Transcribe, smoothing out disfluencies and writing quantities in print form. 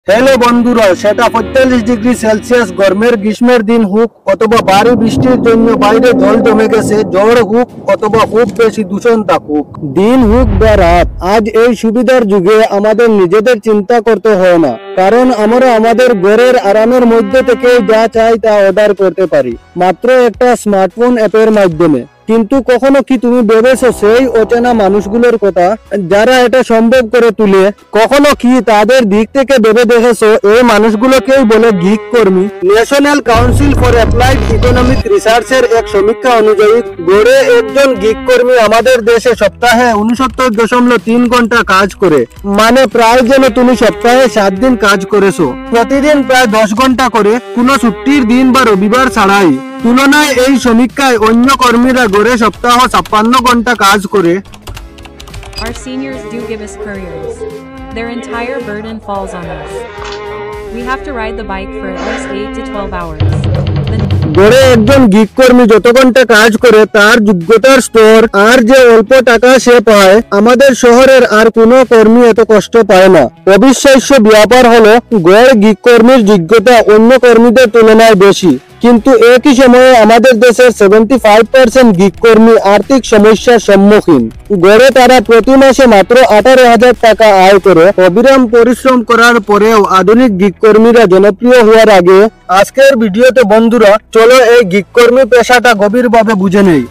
Hello বন্ধুরা, সেটা ৪৫ degree Celsius গরমের গ্রীষ্মের দিন হোক অথবা ভারী বৃষ্টির জন্য বাইরে জল জমে গেছে, ঝড় হোক অথবা খুব বেশি দূষণ থাকুক, দিন হোক বা রাত, আজ এই সুবিধার যুগে আমাদের নিজেদের চিন্তা করতে হয় না, কারণ আমরা আমাদের ঘরের আরামের মধ্যে থেকে যা চাই তা অর্ডার করতে পারি মাত্র একটা স্মার্টফোন অ্যাপের মাধ্যমে। কিন্তু কখনো কি তুমি ভেবেছো সেই অচেনা মানুষগুলোর কথা যারা এটা সম্ভব করে তুলে? কখনো কি তাদের দিক থেকে ভেবে দেখেছো এই মানুষগুলোকেই বলে গিগ কর্মী? National council for applied economic রিসার্চের এক সমীক্ষা অনুযায়ী গড়ে একজন গিগ কর্মী আমাদের দেশে সপ্তাহে 69.3 ঘন্টা কাজ করে। মানে প্রায় যেন তুমি সপ্তাহে 7 দিন কাজ করেছো, প্রতিদিন প্রায় 10 ঘন্টা করে, কোনো ছুটির দিন বা রবিবার ছাড়াই। তুলনায় এই সমীক্ষায় অন্য কর্মীরা গড়ে সপ্তাহ 56 ঘন্টা কাজ করে। Our seniors do give us careers. Their entire burden falls on us. We have to ride the bike for at least 8 to 12 hours. গড়ে একজন গিগ কর্মী যত ঘন্টা কাজ করে তার যোগ্যতার স্তর আর যে অল্প টাকা সে পায়, আমাদের শহরের আর কোনো কর্মী এত কষ্ট পায় না। অবিশ্বাস্য ব্যাপার হলো গড় গিগ কর্মীর যোগ্যতা অন্য কর্মীদের তুলনায় বেশি, কিন্তু একই সময়ে আমাদের দেশের 75% গিগ কর্মী আর্থিক সমস্যার সম্মুখীন। গড়ে তারা প্রতি মাসে মাত্র 18,000 টাকা আয় করে। অবিরাম পরিশ্রম করার পরেও আধুনিক গিগ কর্মীরা জনপ্রিয় হওয়ার আগে আজকের ভিডিওতে বন্ধুরা চলো এই গিগ কর্মী পেশাটা গভীরভাবে বুঝে নেই।